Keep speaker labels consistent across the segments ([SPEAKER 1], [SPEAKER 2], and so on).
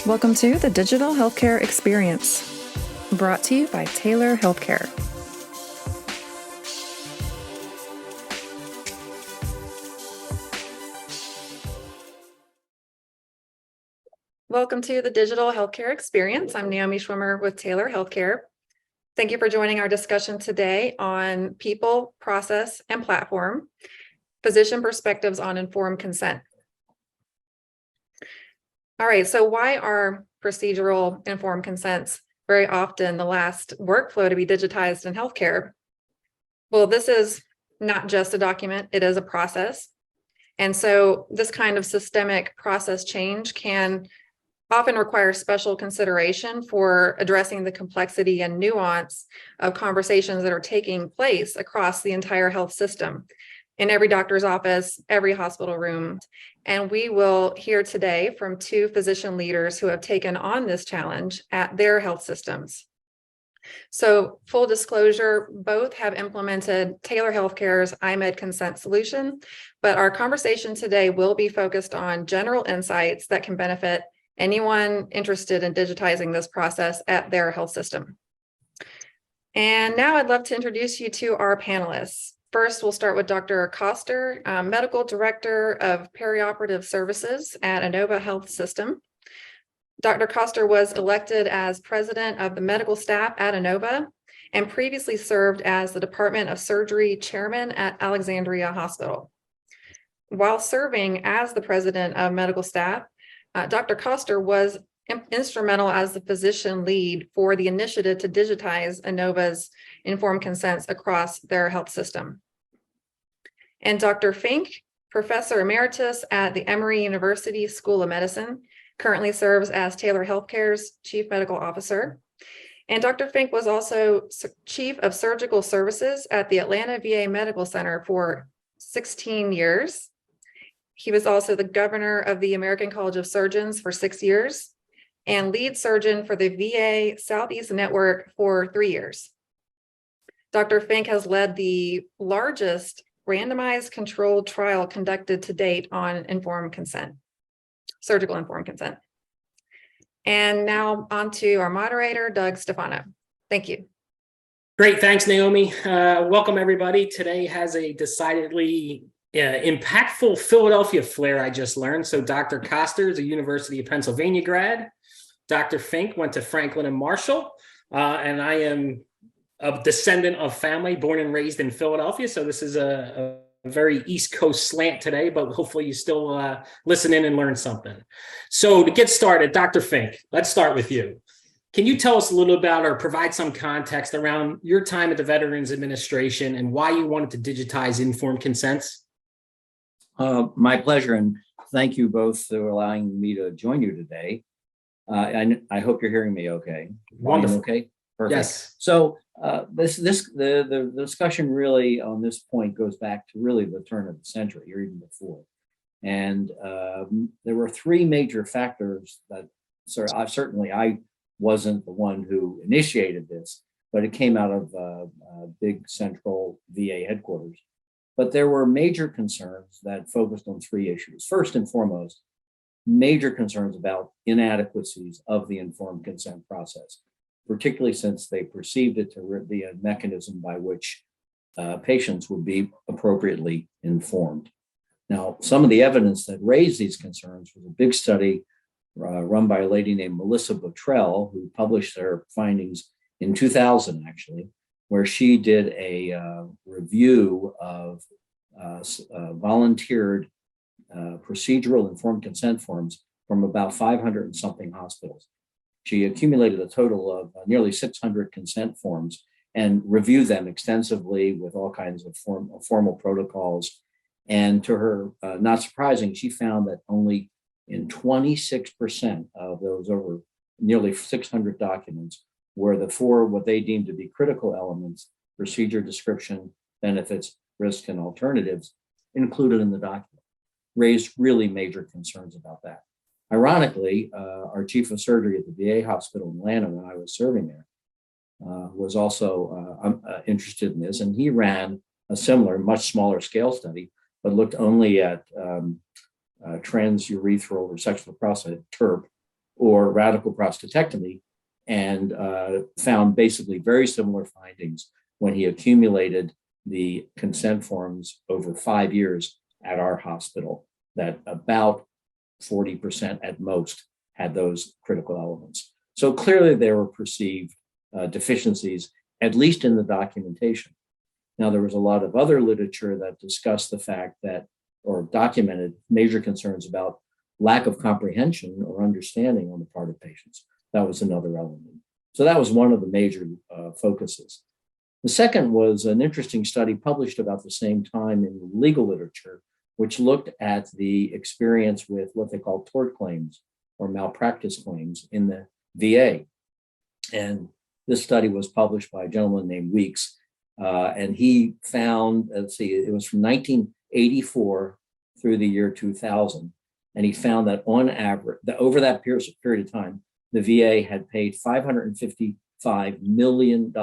[SPEAKER 1] Welcome to the Digital Healthcare Experience, brought to you by Taylor Healthcare. Welcome to the Digital Healthcare Experience. I'm Naomi Schwimmer with Taylor Healthcare. Thank you for joining our discussion today on people, process, and platform, physician perspectives on informed consent. All right, so why are procedural informed consents very often the last workflow to be digitized in healthcare? Well, this is not just a document, it is a process. And so this kind of systemic process change can often require special consideration for addressing the complexity and nuance of conversations that are taking place across the entire health system, in every doctor's office, every hospital room. And we will hear today from two physician leaders who have taken on this challenge at their health systems. So full disclosure, both have implemented Taylor Healthcare's iMed consent solution, but our conversation today will be focused on general insights that can benefit anyone interested in digitizing this process at their health system. And now I'd love to introduce you to our panelists. First, we'll start with Dr. Koster, Medical Director of Perioperative Services at Inova Health System. Dr. Koster was elected as President of the Medical Staff at Inova and previously served as the Department of Surgery Chairman at Alexandria Hospital. While serving as the President of Medical Staff, Dr. Koster was instrumental as the physician lead for the initiative to digitize Inova's informed consents across their health system. And Dr. Fink, Professor Emeritus at the Emory University School of Medicine, currently serves as Taylor Healthcare's Chief Medical Officer. And Dr. Fink was also Chief of Surgical Services at the Atlanta VA Medical Center for 16 years. He was also the governor of the American College of Surgeons for 6 years and lead surgeon for the VA Southeast Network for 3 years. Dr. Fink has led the largest randomized controlled trial conducted to date on informed consent, surgical informed consent. And now on to our moderator, Doug Stefano. Thank you.
[SPEAKER 2] Great, thanks, Naomi. Welcome, everybody. Today has a decidedly impactful Philadelphia flair, I just learned. So Dr. Koster is a University of Pennsylvania grad. Dr. Fink went to Franklin and Marshall, and I am a descendant of family born and raised in Philadelphia. So this is a very East Coast slant today, but hopefully you still listen in and learn something. So to get started, Dr. Fink, let's start with you. Can you tell us a little about or provide some context around your time at the Veterans Administration and why you wanted to digitize informed consents?
[SPEAKER 3] My pleasure, and thank you both for allowing me to join you today. I hope you're hearing me okay.
[SPEAKER 2] Wonderful.
[SPEAKER 3] Okay, perfect.
[SPEAKER 2] Yes.
[SPEAKER 3] So the discussion really on this point goes back to really the turn of the century or even before. And there were three major factors that certainly I wasn't the one who initiated this, but it came out of big central VA headquarters. But there were major concerns that focused on three issues. First and foremost, major concerns about inadequacies of the informed consent process, particularly since they perceived it to be a mechanism by which patients would be appropriately informed. Now, some of the evidence that raised these concerns was a big study run by a lady named Melissa Bottrell, who published her findings in 2000, actually, where she did a review of volunteered procedural informed consent forms from about 500 and something hospitals. She accumulated a total of nearly 600 consent forms and reviewed them extensively with all kinds of formal protocols. And to her, not surprising, she found that only in 26% of those over nearly 600 documents were the four what they deemed to be critical elements, procedure description, benefits, risks, and alternatives included in the document. Raised really major concerns about that. Ironically, our chief of surgery at the VA hospital in Atlanta when I was serving there was also interested in this, and he ran a similar, much smaller scale study, but looked only at transurethral or sexual prostate, TURP, or radical prostatectomy, and found basically very similar findings when he accumulated the consent forms over 5 years at our hospital, that about 40% at most had those critical elements. So clearly there were perceived deficiencies, at least in the documentation. Now, there was a lot of other literature that discussed the fact that, or documented major concerns about lack of comprehension or understanding on the part of patients. That was another element. So that was one of the major focuses. The second was an interesting study published about the same time in legal literature, which looked at the experience with what they call tort claims or malpractice claims in the VA. And this study was published by a gentleman named Weeks. And he found, let's see, it was from 1984 through the year 2000. And he found that on average, over that period of time, the VA had paid $555 million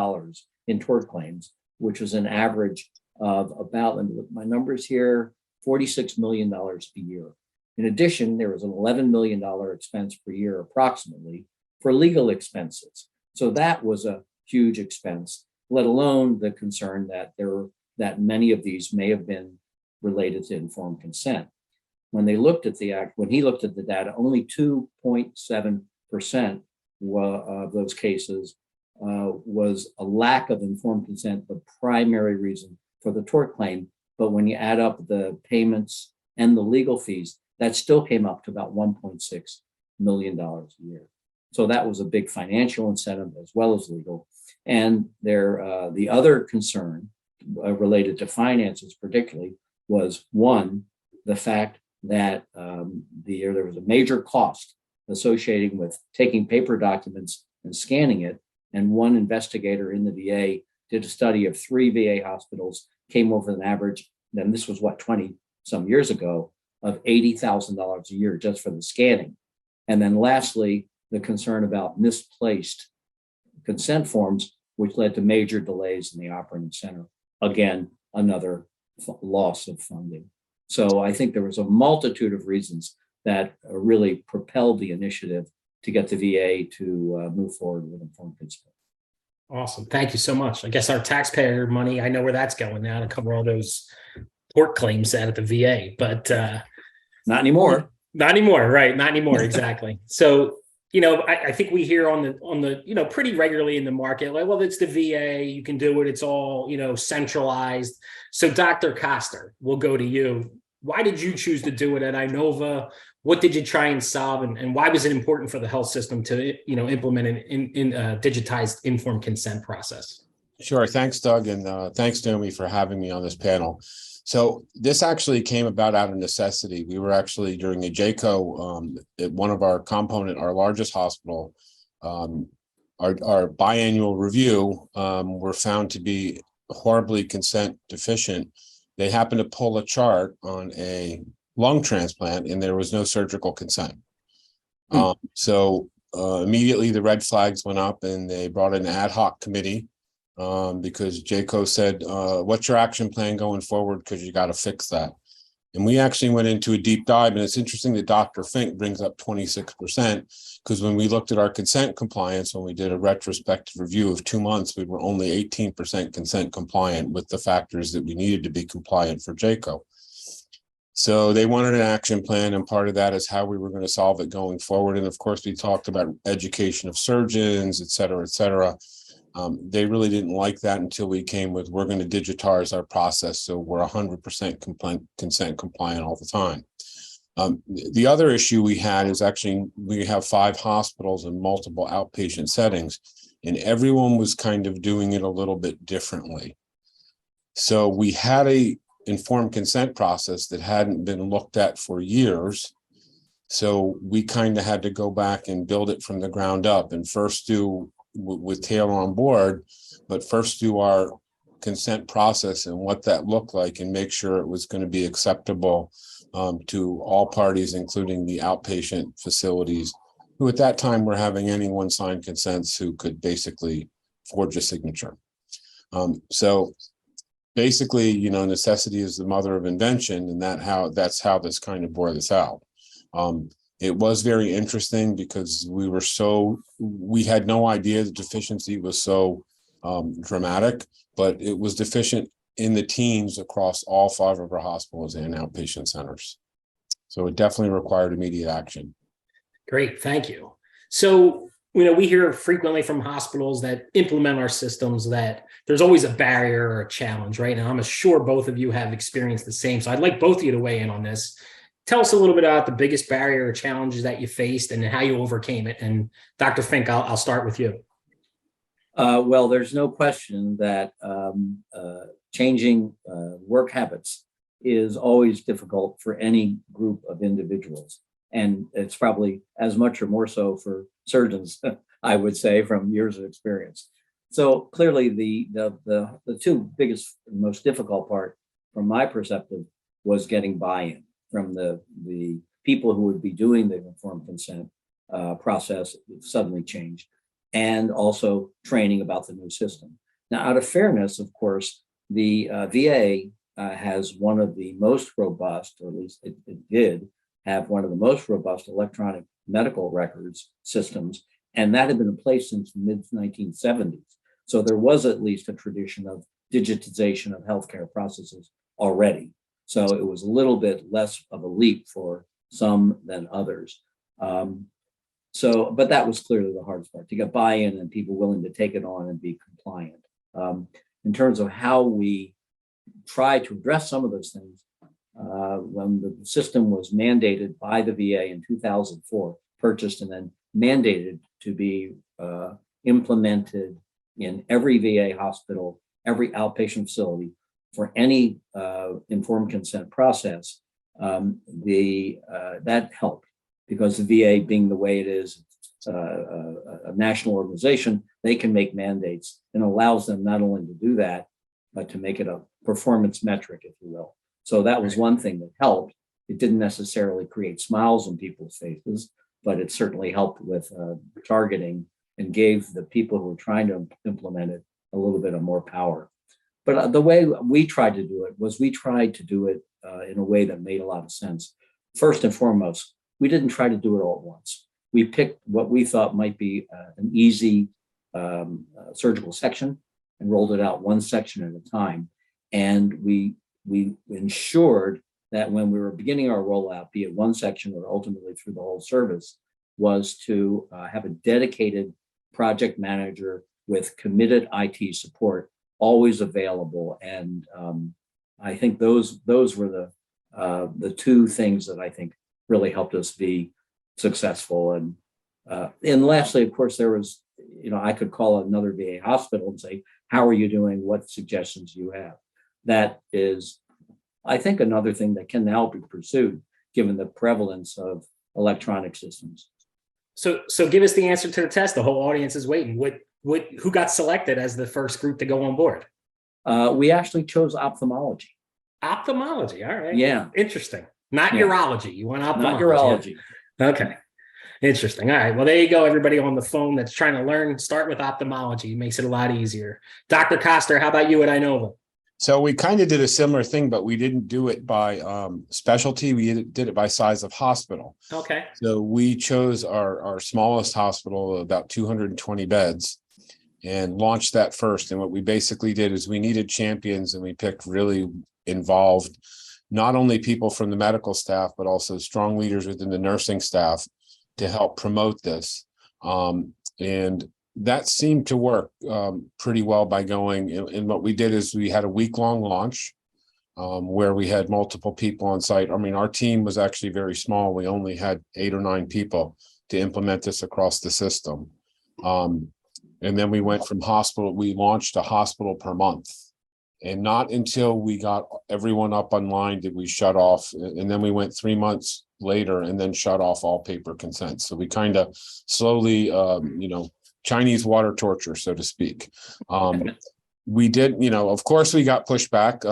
[SPEAKER 3] in tort claims, which was an average of about, let me look at my numbers here, $46 million a year. In addition, there was an $11 million expense per year approximately for legal expenses. So that was a huge expense, let alone the concern that many of these may have been related to informed consent. When they looked at when he looked at the data, only 2.7% of those cases was a lack of informed consent, the primary reason for the tort claim. But when you add up the payments and the legal fees, that still came up to about $1.6 million a year. So that was a big financial incentive as well as legal. And the other concern related to finances particularly was, one, the fact that there was a major cost associated with taking paper documents and scanning it. And one investigator in the VA did a study of 3 VA hospitals, came over an average, then this was 20 some years ago, of $80,000 a year just for the scanning. And then lastly, the concern about misplaced consent forms, which led to major delays in the operating center. Again, another loss of funding. So I think there was a multitude of reasons that really propelled the initiative to get the VA to move forward with informed consent.
[SPEAKER 2] Awesome. Thank you so much. I guess our taxpayer money, I know where that's going now to cover all those tort claims out at the VA, but
[SPEAKER 3] not anymore.
[SPEAKER 2] Not anymore, right? Not anymore, exactly. So, I think we hear on the pretty regularly in the market, like, well, it's the VA, you can do it, it's all, centralized. So Dr. Coster, we'll go to you. Why did you choose to do it at Inova? What did you try and solve, and why was it important for the health system to, implement an digitized informed consent process?
[SPEAKER 4] Sure. Thanks, Doug. And thanks, Naomi, for having me on this panel. So this actually came about out of necessity. We were actually during a JCO at one of our our largest hospital, our biannual review, were found to be horribly consent deficient. They happened to pull a chart on a lung transplant and there was no surgical consent. So immediately the red flags went up and they brought in an ad hoc committee because JCO said, what's your action plan going forward? Because you got to fix that. And we actually went into a deep dive, and it's interesting that Dr. Fink brings up 26%, because when we looked at our consent compliance, when we did a retrospective review of 2 months, we were only 18% consent compliant with the factors that we needed to be compliant for JCO. So they wanted an action plan, and part of that is how we were going to solve it going forward. And of course, we talked about education of surgeons, et cetera, et cetera. They really didn't like that until we came with, we're going to digitize our process so we're 100% consent compliant all the time. The other issue we had is actually we have 5 hospitals and multiple outpatient settings, and everyone was kind of doing it a little bit differently. So we had a informed consent process that hadn't been looked at for years. So we kind of had to go back and build it from the ground up, and first do with Taylor on board, but first do our consent process and what that looked like and make sure it was going to be acceptable to all parties, including the outpatient facilities, who at that time were having anyone sign consents who could basically forge a signature. So basically, necessity is the mother of invention, and that's how this kind of bore this out. It was very interesting because we had no idea the deficiency was so dramatic, but it was deficient in the teams across all 5 of our hospitals and outpatient centers. So it definitely required immediate action.
[SPEAKER 2] Great, thank you. So, we hear frequently from hospitals that implement our systems that there's always a barrier or a challenge, right? And I'm sure both of you have experienced the same. So I'd like both of you to weigh in on this. Tell us a little bit about the biggest barrier or challenges that you faced and how you overcame it. And Dr. Fink, I'll start with you.
[SPEAKER 3] Well, there's no question that changing work habits is always difficult for any group of individuals. And it's probably as much or more so for surgeons, I would say, from years of experience. So clearly the 2 biggest and most difficult part from my perspective was getting buy-in from the people who would be doing the informed consent process suddenly changed, and also training about the new system. Now, out of fairness, of course, the VA has one of the most robust, or at least it did have one of the most robust electronic medical records systems, and that had been in place since the mid-1970s. So there was at least a tradition of digitization of healthcare processes already. So it was a little bit less of a leap for some than others. But that was clearly the hardest part, to get buy-in and people willing to take it on and be compliant. In terms of how we try to address some of those things, when the system was mandated by the VA in 2004, purchased and then mandated to be implemented in every VA hospital, every outpatient facility for any informed consent process, that helped, because the VA, being the way it is, a national organization, they can make mandates, and allows them not only to do that, but to make it a performance metric, if you will. So that was one thing that helped. It didn't necessarily create smiles on people's faces, but it certainly helped with targeting and gave the people who were trying to implement it a little bit of more power. But the way we tried to do it was in a way that made a lot of sense. First and foremost, we didn't try to do it all at once. We picked what we thought might be an easy surgical section and rolled it out one section at a time. And we ensured that when we were beginning our rollout, be it one section or ultimately through the whole service, was to have a dedicated project manager with committed IT support always available. And I think those were the 2 things that I think really helped us be successful. And lastly, of course, there was, I could call another VA hospital and say, how are you doing? What suggestions do you have? That is, I think, another thing that can now be pursued given the prevalence of electronic systems.
[SPEAKER 2] So give us the answer to the test. The whole audience is waiting. Who got selected as the first group to go on board?
[SPEAKER 3] We actually chose ophthalmology.
[SPEAKER 2] Ophthalmology. All right.
[SPEAKER 3] Yeah.
[SPEAKER 2] Interesting. Not urology. You want ophthalmology.
[SPEAKER 3] Not urology.
[SPEAKER 2] Okay. Interesting. All right. Well, there you go. Everybody on the phone that's trying to learn, start with ophthalmology. It makes it a lot easier. Dr. Coster, how about you at Inova?
[SPEAKER 4] So we kind of did a similar thing, but we didn't do it by specialty. We did it by size of hospital.
[SPEAKER 2] Okay.
[SPEAKER 4] So we chose our smallest hospital, about 220 beds, and launched that first. And what we basically did is we needed champions, and we picked really involved, not only people from the medical staff, but also strong leaders within the nursing staff to help promote this. And that seemed to work pretty well by going. And what we did is we had a week-long launch where we had multiple people on site. I mean, our team was actually very small. We only had 8 or 9 people to implement this across the system. And then we went from hospital, we launched a hospital per month. And not until we got everyone up online did we shut off. And then we went 3 months later and then shut off all paper consent. So we kind of slowly, Chinese water torture, so to speak. We did, of course we got pushback,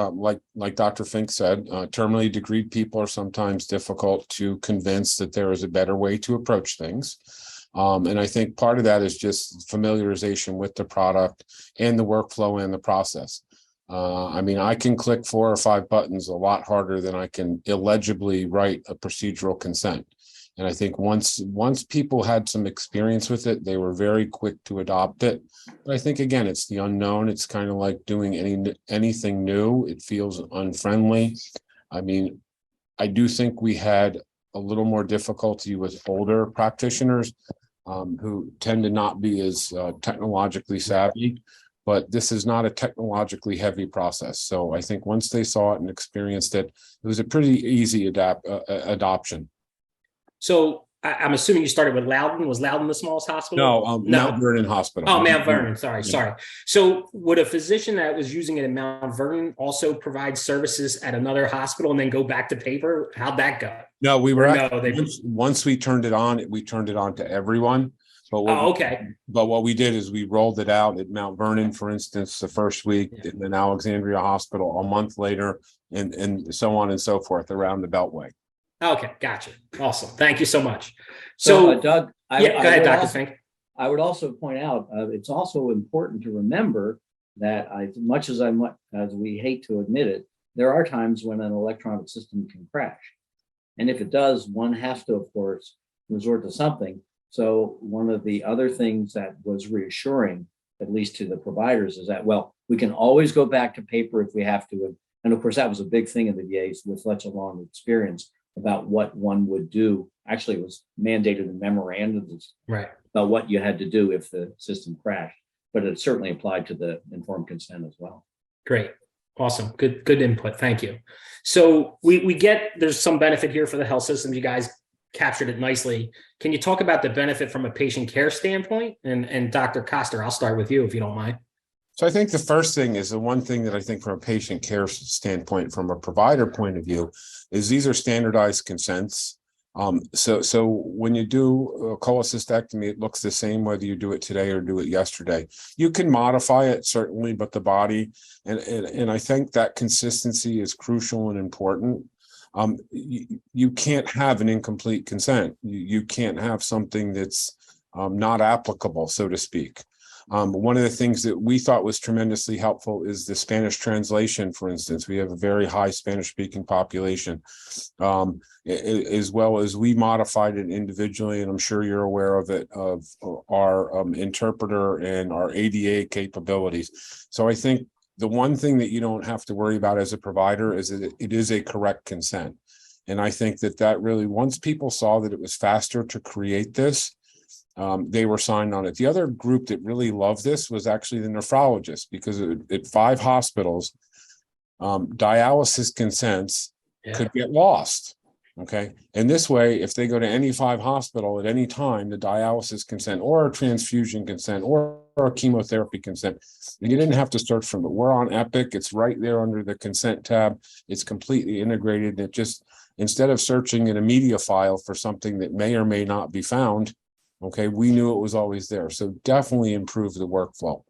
[SPEAKER 4] like Dr. Fink said, terminally degreed people are sometimes difficult to convince that there is a better way to approach things. And I think part of that is just familiarization with the product and the workflow and the process. I can click 4 or 5 buttons a lot harder than I can illegibly write a procedural consent. And I think once people had some experience with it, they were very quick to adopt it. But I think again, it's the unknown. It's kind of like doing anything new. It feels unfriendly. I mean, I do think we had a little more difficulty with older practitioners who tend to not be as technologically savvy. But this is not a technologically heavy process. So I think once they saw it and experienced it, it was a pretty easy adoption.
[SPEAKER 2] So I'm assuming you started with Loudon. Was Loudon the smallest hospital?
[SPEAKER 4] No, Mount Vernon Hospital.
[SPEAKER 2] Oh, Mount Vernon. Sorry. So would a physician that was using it in Mount Vernon also provide services at another hospital and then go back to paper? How'd that go?
[SPEAKER 4] No, we were
[SPEAKER 2] once
[SPEAKER 4] we turned it on to everyone. But
[SPEAKER 2] okay.
[SPEAKER 4] But what we did is we rolled it out at Mount Vernon, for instance, the first week, and then Alexandria Hospital a month later, and so on and so forth around the Beltway.
[SPEAKER 2] Okay, gotcha. Awesome. Thank you so much.
[SPEAKER 3] So Doug,
[SPEAKER 2] go ahead, Dr. Fink.
[SPEAKER 3] I would also point out, it's also important to remember that as much as we hate to admit it, there are times when an electronic system can crash. And if it does, one has to, of course, resort to something. So one of the other things that was reassuring, at least to the providers, is that, well, we can always go back to paper if we have to. And of course, that was a big thing in the VAs with such a long experience about what one would do. Actually, it was mandated in memorandums about what you had to do if the system crashed, but it certainly applied to the informed consent as well.
[SPEAKER 2] Great. Awesome. Good input. Thank you. So we get there's some benefit here for the health system. You guys captured it nicely. Can you talk about the benefit from a patient care standpoint? And Dr. Coster, I'll start with you if you don't mind.
[SPEAKER 4] So I think the first thing is the one thing that I think from a patient care standpoint, from a provider point of view, is these are standardized consents. So when you do a cholecystectomy, it looks the same whether you do it today or do it yesterday. You can modify it certainly, but the body and I think that consistency is crucial and important. You can't have an incomplete consent. You can't have something that's not applicable, so to speak. One of the things that we thought was tremendously helpful is the Spanish translation, for instance. We have a very high Spanish-speaking population, as well as we modified it individually, and I'm sure you're aware of it, of our interpreter and our ADA capabilities. So I think the one thing that you don't have to worry about as a provider is that it is a correct consent. And I think that really, once people saw that it was faster to create this, they were signed on it. The other group that really loved this was actually the nephrologists, because at 5 hospitals, dialysis consents could get lost. Okay. And this way, if they go to any 5 hospital at any time, the dialysis consent or a transfusion consent or a chemotherapy consent, you didn't have to search for it. We're on Epic. It's right there under the consent tab. It's completely integrated. It just, instead of searching in a media file for something that may or may not be found, okay, we knew it was always there. So definitely improve the workflow.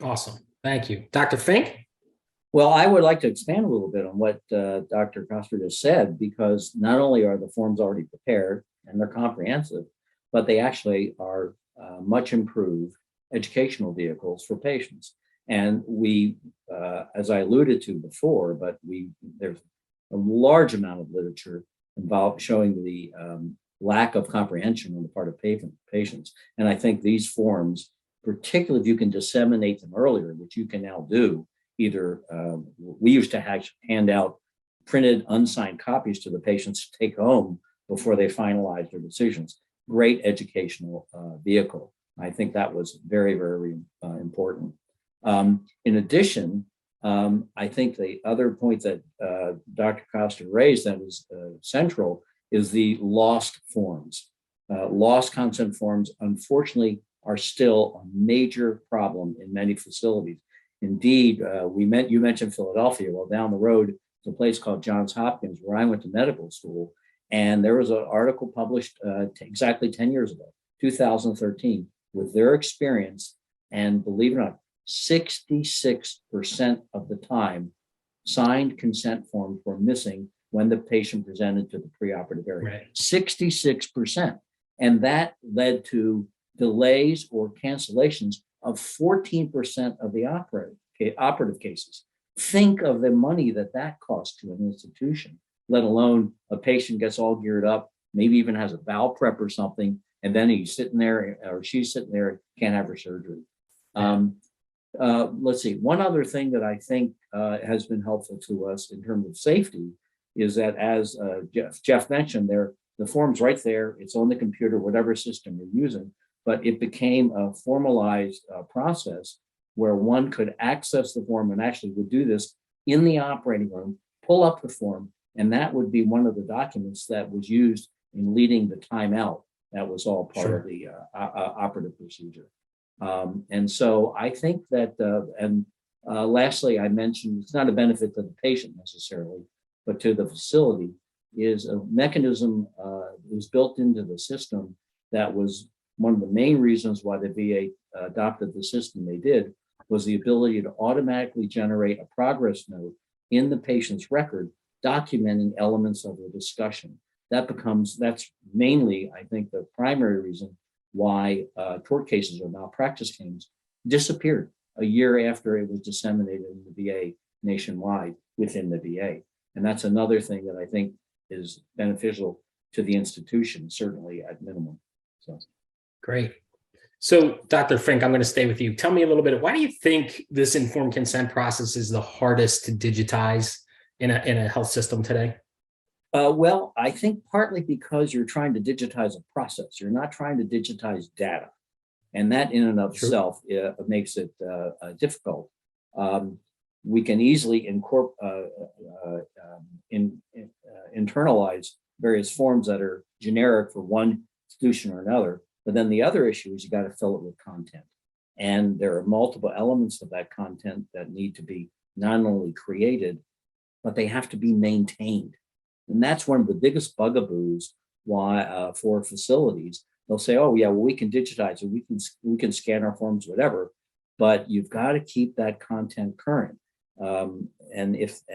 [SPEAKER 2] Awesome. Thank you. Dr. Fink?
[SPEAKER 3] Well, I would like to expand a little bit on what Dr. Coster just said, because not only are the forms already prepared and they're comprehensive, but they actually are much improved educational vehicles for patients. And we, as I alluded to before, but there's a large amount of literature involved showing the lack of comprehension on the part of patients. And I think these forms, particularly if you can disseminate them earlier, which you can now do, either we used to hand out printed unsigned copies to the patients to take home before they finalize their decisions. Great educational vehicle. I think that was very, very important. In addition, I think the other point that Dr. Coster raised that is central is the lost forms. Lost consent forms, unfortunately, are still a major problem in many facilities. Indeed, you mentioned Philadelphia. Well, down the road, there's a place called Johns Hopkins where I went to medical school, and there was an article published exactly 10 years ago, 2013, with their experience, and believe it or not, 66% of the time, signed consent forms were missing when the patient presented to the preoperative area. Right. 66%. And that led to delays or cancellations of 14% of the operative cases. Think of the money that costs to an institution, let alone a patient gets all geared up maybe even has a bowel prep or something, and then he's sitting there or she's sitting there, can't have her surgery. Let's see. One other thing that I think has been helpful to us in terms of safety is that, as Jeff mentioned, the form's right there. It's on the computer, whatever system you're using. But it became a formalized process where one could access the form and actually would do this in the operating room, pull up the form, and that would be one of the documents that was used in leading the timeout. That was all part of the operative procedure. And so I think that, lastly, I mentioned it's not a benefit to the patient necessarily, but to the facility, is a mechanism was built into the system that was one of the main reasons why the VA adopted the system they did, was the ability to automatically generate a progress note in the patient's record, documenting elements of the discussion. That's mainly, I think, the primary reason why tort cases or malpractice claims disappeared a year after it was disseminated in the VA nationwide within the VA. And that's another thing that I think is beneficial to the institution, certainly at minimum. So
[SPEAKER 2] great. So, Dr. Fink, I'm going to stay with you. Tell me a little bit. Why do you think this informed consent process is the hardest to digitize in a health system today?
[SPEAKER 3] Well, I think partly because you're trying to digitize a process. You're not trying to digitize data. And that in and of itself makes it difficult. We can easily internalize various forms that are generic for one institution or another. But then the other issue is you got to fill it with content. And there are multiple elements of that content that need to be not only created, but they have to be maintained. And that's one of the biggest bugaboos why for facilities. They'll say, oh yeah, well, we can digitize it, we can scan our forms, whatever, but you've got to keep that content current. There's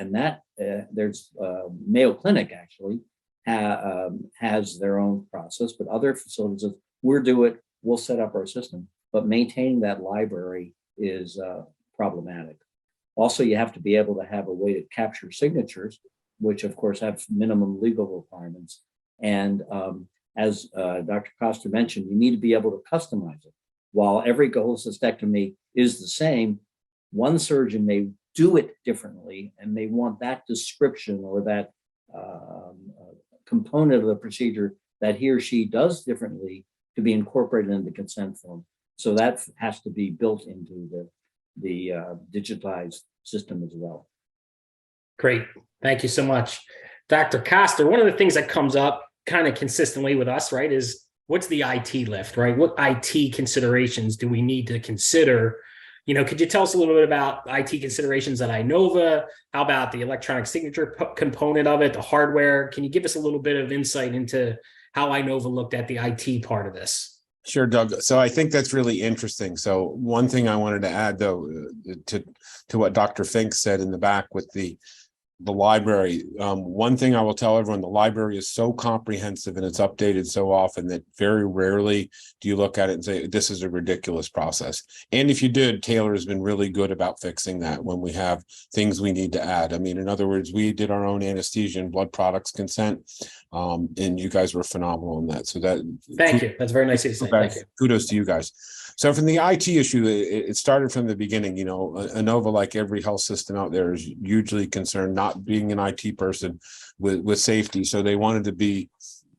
[SPEAKER 3] Mayo Clinic actually has their own process, but other facilities, we'll set up our system, but maintaining that library is problematic. Also, you have to be able to have a way to capture signatures, which of course have minimum legal requirements. And as Dr. Costa mentioned, you need to be able to customize it. While every cholecystectomy is the same, one surgeon may do it differently, and they want that description or that component of the procedure that he or she does differently to be incorporated in the consent form. So that has to be built into the digitized system as well.
[SPEAKER 2] Great. Thank you so much. Dr. Costa, one of the things that comes up kind of consistently with us, right, is what's the IT lift, right? What IT considerations do we need to consider? You know, could you tell us a little bit about IT considerations at Inova? How about the electronic signature component of it, the hardware? Can you give us a little bit of insight into how Inova looked at the IT part of this?
[SPEAKER 4] Sure, Doug. So I think that's really interesting. So one thing I wanted to add, though, to what Dr. Fink said in the back with the library. One thing I will tell everyone, the library is so comprehensive and it's updated so often that very rarely do you look at it and say, this is a ridiculous process. And if you did, Taylor has been really good about fixing that when we have things we need to add. I mean, in other words, we did our own anesthesia and blood products consent, and you guys were phenomenal in that. So
[SPEAKER 2] thank you. That's very nice of you to say. Thank you.
[SPEAKER 4] Kudos to you guys. So from the IT issue, it started from the beginning. You know, Inova, like every health system out there, is hugely concerned, not being an IT person, with safety. So they wanted to be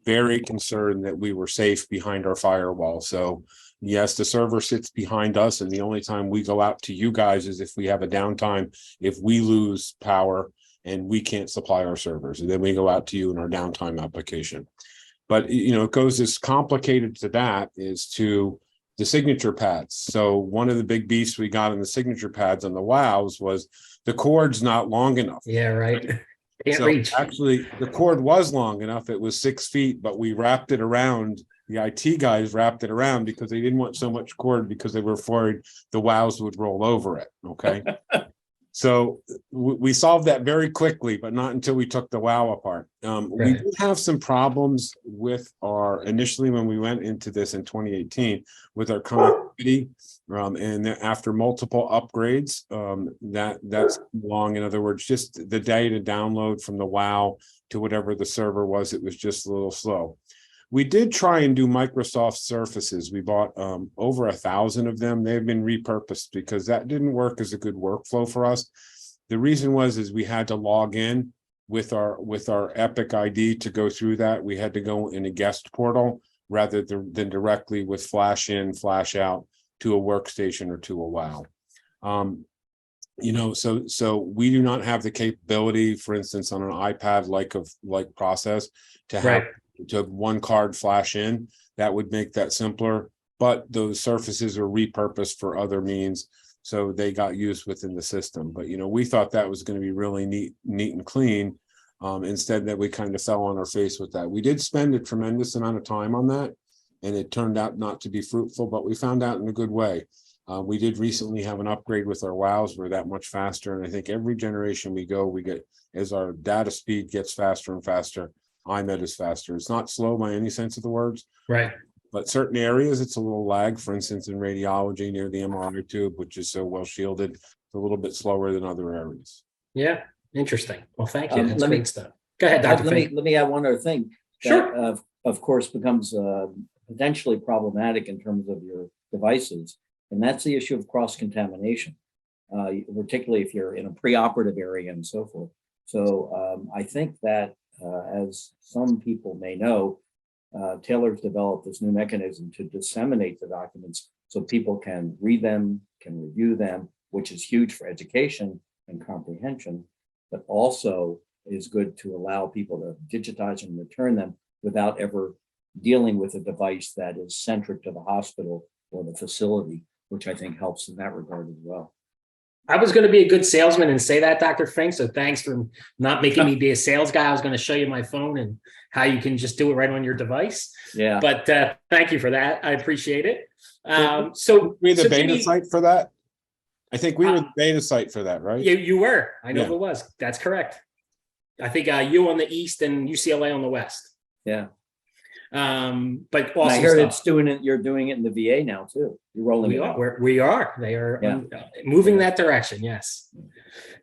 [SPEAKER 4] very concerned that we were safe behind our firewall. So yes, the server sits behind us, and the only time we go out to you guys is if we have a downtime, if we lose power and we can't supply our servers, and then we go out to you in our downtime application. But you know, it goes as complicated to that is to the signature pads. So one of the big beefs we got in the signature pads on the WOWs was the cord's not long enough.
[SPEAKER 2] Yeah, right. Can't
[SPEAKER 4] so
[SPEAKER 2] reach.
[SPEAKER 4] Actually, the cord was long enough. It was 6 feet, but we wrapped it around. The IT guys wrapped it around because they didn't want so much cord because they were worried the WOWs would roll over it. Okay. So we solved that very quickly, but not until we took the WOW apart. We did have some problems with initially when we went into this in 2018 with our connectivity, and then after multiple upgrades, that's long. In other words, just the data download from the WOW to whatever the server was. It was just a little slow. We did try and do Microsoft Surfaces. We bought over 1,000 of them. They've been repurposed because that didn't work as a good workflow for us. The reason is we had to log in with our Epic ID to go through that. We had to go in a guest portal rather than directly with flash in, flash out to a workstation or to a WOW. So we do not have the capability, for instance, on an iPad like process to have to have one card flash in. That would make that simpler, but those surfaces are repurposed for other means, so they got used within the system. But we thought that was going to be really neat and clean. Instead, that we kind of fell on our face with that. We did spend a tremendous amount of time on that, and it turned out not to be fruitful, but we found out in a good way. We did recently have an upgrade with our WOWs. We're that much faster, and I think every generation we go, we get, as our data speed gets faster and faster, IMED is faster. It's not slow by any sense of the words,
[SPEAKER 2] Right.
[SPEAKER 4] but certain areas it's a little lag. For instance, in radiology near the MRI tube, which is so well shielded, it's a little bit slower than other areas.
[SPEAKER 2] Yeah, interesting. Well, thank you. That's
[SPEAKER 3] let me-
[SPEAKER 2] great stuff. Go ahead, Dr. Fink.
[SPEAKER 3] Let me add one other thing.
[SPEAKER 2] Sure.
[SPEAKER 3] That, of course, becomes potentially problematic in terms of your devices, and that's the issue of cross-contamination, particularly if you're in a preoperative area and so forth. So I think that, as some people may know, Taylor's developed this new mechanism to disseminate the documents so people can read them, can review them, which is huge for education and comprehension, but also is good to allow people to digitize and return them without ever dealing with a device that is centric to the hospital or the facility, which I think helps in that regard as well.
[SPEAKER 2] I was going to be a good salesman and say that, Dr. Fink. So thanks for not making me be a sales guy. I was going to show you my phone and how you can just do it right on your device.
[SPEAKER 3] Yeah.
[SPEAKER 2] But thank you for that. I appreciate it.
[SPEAKER 4] We're the beta site for that. I think we were the beta site for that, right?
[SPEAKER 2] You were. I know
[SPEAKER 4] Yeah.
[SPEAKER 2] it was. That's correct. I think you on the east and UCLA on the west.
[SPEAKER 3] Yeah.
[SPEAKER 2] But
[SPEAKER 3] And I
[SPEAKER 2] awesome
[SPEAKER 3] heard
[SPEAKER 2] stuff.
[SPEAKER 3] you're doing it in the VA now too. You're rolling
[SPEAKER 2] We
[SPEAKER 3] it
[SPEAKER 2] are.
[SPEAKER 3] out.
[SPEAKER 2] We are. They are
[SPEAKER 3] Yeah.
[SPEAKER 2] moving that direction. Yes.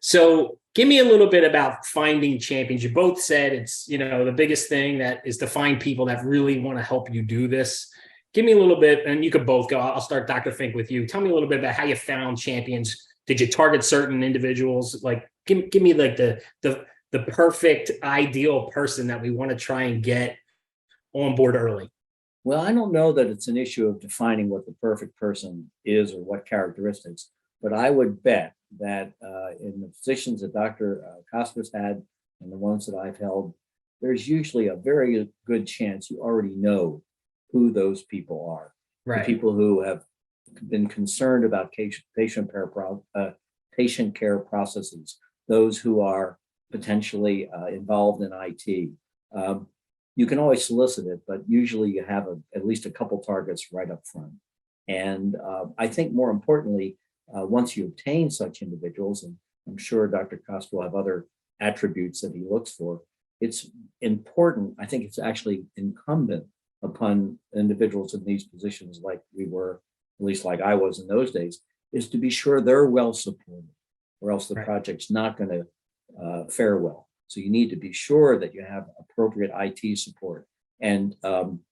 [SPEAKER 2] So give me a little bit about finding champions. You both said it's, the biggest thing that is to find people that really want to help you do this. Give me a little bit, and you could both go. I'll start, Dr. Fink, with you. Tell me a little bit about how you found champions. Did you target certain individuals? Like, give me like the perfect ideal person that we want to try and get on board early.
[SPEAKER 3] Well, I don't know that it's an issue of defining what the perfect person is or what characteristics, but I would bet that in the positions that Dr. Costas had and the ones that I've held, there's usually a very good chance you already know who those people are.
[SPEAKER 2] Right.
[SPEAKER 3] The people who have been concerned about patient care processes, those who are potentially involved in IT. You can always solicit it, but usually you have at least a couple targets right up front. And I think more importantly, once you obtain such individuals, and I'm sure Dr. Costa will have other attributes that he looks for, it's important, I think it's actually incumbent upon individuals in these positions like we were, at least like I was in those days, is to be sure they're well supported, or else the project's not going to fare well. So you need to be sure that you have appropriate IT support and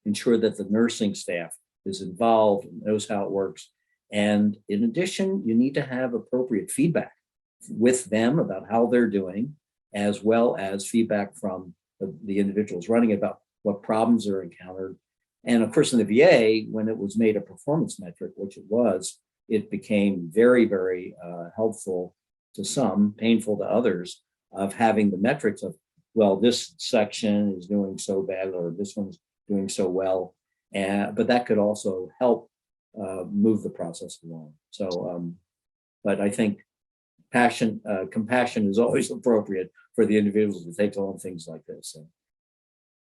[SPEAKER 3] ensure that the nursing staff is involved and knows how it works. And in addition, you need to have appropriate feedback with them about how they're doing, as well as feedback from the individuals running it about what problems are encountered. And of course, in the VA, when it was made a performance metric, which it was, it became very, very helpful to some, painful to others, of having the metrics of, well, this section is doing so bad, or this one's doing so well. But that could also help move the process along. So, but I think compassion is always appropriate for the individuals to take on things like this. So.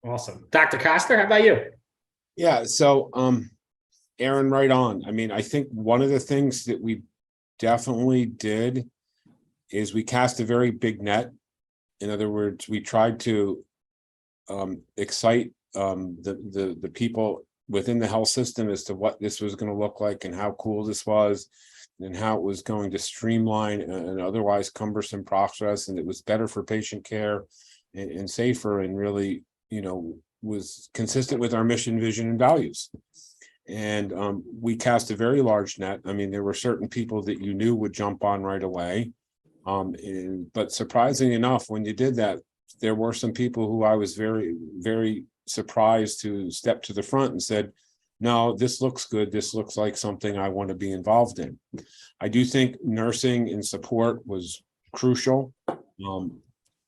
[SPEAKER 2] Awesome. Dr. Costa, how about you?
[SPEAKER 4] Yeah, so Aaron, right on. I mean, I think one of the things that we definitely did is we cast a very big net. In other words, we tried to excite the people within the health system as to what this was going to look like and how cool this was and how it was going to streamline an otherwise cumbersome process, and it was better for patient care and safer, and really, was consistent with our mission, vision, and values. And we cast a very large net. I mean, there were certain people that you knew would jump on right away. But surprisingly enough, when you did that, there were some people who I was very, very surprised to step to the front and said, no, this looks good. This looks like something I want to be involved in. I do think nursing and support was crucial.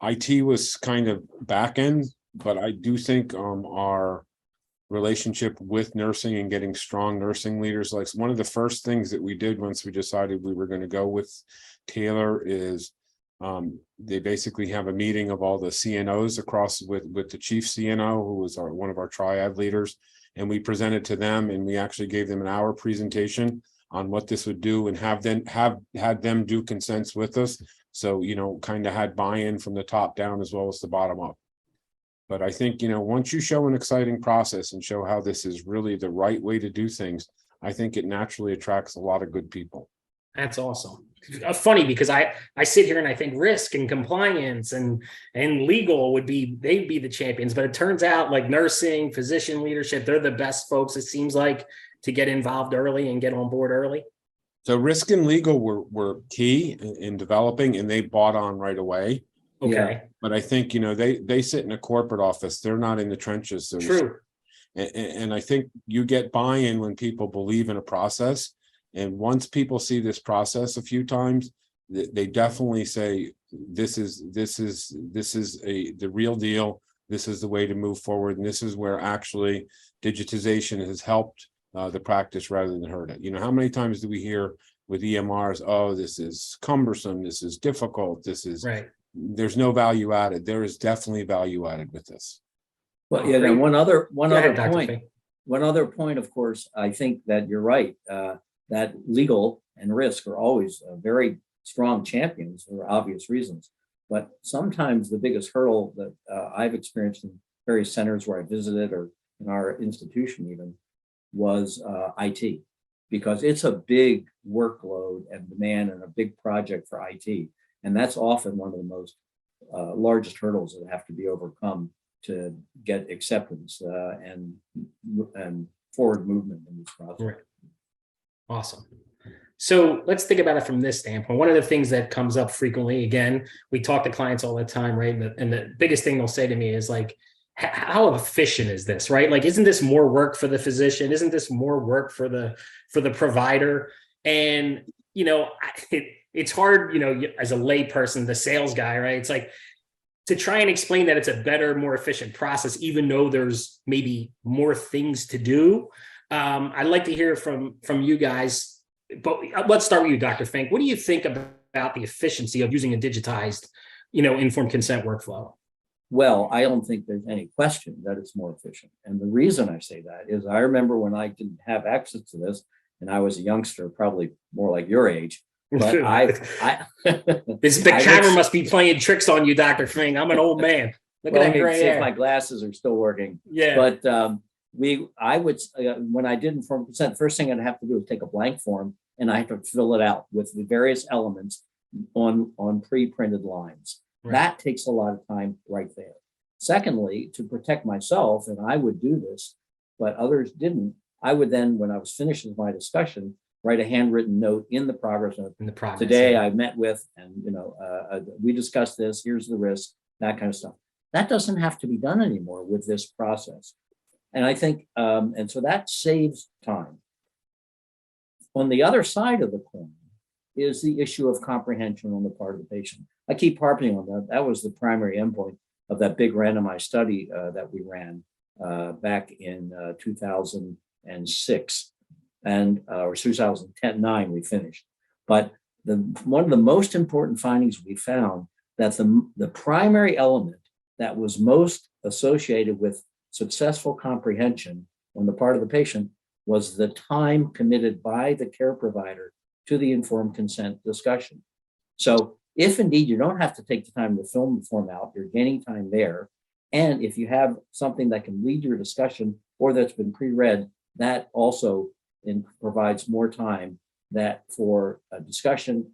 [SPEAKER 4] IT was kind of back end, but I do think our relationship with nursing and getting strong nursing leaders, like one of the first things that we did once we decided we were going to go with Taylor is they basically have a meeting of all the CNOs across with the chief CNO, who was one of our triad leaders, and we presented to them, and we actually gave them an hour presentation on what this would do, and had them do consents with us. So, kind of had buy-in from the top down as well as the bottom up. But I think, once you show an exciting process and show how this is really the right way to do things, I think it naturally attracts a lot of good people.
[SPEAKER 2] That's awesome. Funny, because I sit here and I think risk and compliance and legal they'd be the champions, but it turns out like nursing, physician leadership, they're the best folks, it seems like, to get involved early and get on board early.
[SPEAKER 4] So risk and legal were key in developing, and they bought on right away.
[SPEAKER 2] Okay.
[SPEAKER 3] Yeah.
[SPEAKER 4] But I think, they sit in a corporate office. They're not in the trenches. So
[SPEAKER 2] True.
[SPEAKER 4] And I think you get buy-in when people believe in a process. And once people see this process a few times, they definitely say, this is the real deal. This is the way to move forward. And this is where actually digitization has helped the practice rather than hurt it. How many times do we hear with EMRs, oh, this is cumbersome, this is difficult, this is
[SPEAKER 2] right.
[SPEAKER 4] There's no value added. There is definitely value added with this.
[SPEAKER 3] Well, yeah, then one other
[SPEAKER 2] Dr.
[SPEAKER 3] point.
[SPEAKER 2] Fink.
[SPEAKER 3] One other point, of course, I think that you're right, that legal and risk are always very strong champions for obvious reasons. But sometimes the biggest hurdle that I've experienced in various centers where I visited, or in our institution even, was IT, because it's a big workload and demand and a big project for IT. And that's often one of the most largest hurdles that have to be overcome to get acceptance and forward movement in this process.
[SPEAKER 2] Right. Awesome. So let's think about it from this standpoint. One of the things that comes up frequently, again, we talk to clients all the time, right? And the biggest thing they'll say to me is like, how efficient is this, right? Like, isn't this more work for the physician? Isn't this more work for the provider? And, it's hard, as a lay person, the sales guy, right? It's like to try and explain that it's a better, more efficient process, even though there's maybe more things to do. I'd like to hear from you guys, but let's start with you, Dr. Fink. What do you think about the efficiency of using a digitized, informed consent workflow?
[SPEAKER 3] Well, I don't think there's any question that it's more efficient. And the reason I say that is I remember when I didn't have access to this, and I was a youngster, probably more like your age. But
[SPEAKER 2] the camera must be playing tricks on you, Dr. Fink. I'm an old man. Look at that gray hair.
[SPEAKER 3] My glasses are still working.
[SPEAKER 2] Yeah.
[SPEAKER 3] But I would, when I did informed consent, first thing I'd have to do is take a blank form, and I have to fill it out with the various elements on pre-printed lines. Right. That takes a lot of time right there. Secondly, to protect myself, and I would do this, but others didn't, I would then, when I was finished with my discussion, write a handwritten note in the progress note.
[SPEAKER 2] In the progress,
[SPEAKER 3] today,
[SPEAKER 2] yeah.
[SPEAKER 3] I met with, and we discussed this. Here's the risk, that kind of stuff. That doesn't have to be done anymore with this process, and I think, and so that saves time. On the other side of the coin is the issue of comprehension on the part of the patient. I keep harping on that. That was the primary endpoint of that big randomized study that we ran back in 2006. Or 2009 we finished. But one of the most important findings we found that the primary element that was most associated with successful comprehension on the part of the patient was the time committed by the care provider to the informed consent discussion. So if indeed you don't have to take the time to film the form out, you're gaining time there. And if you have something that can lead your discussion or that's been pre-read, that also provides more time that for a discussion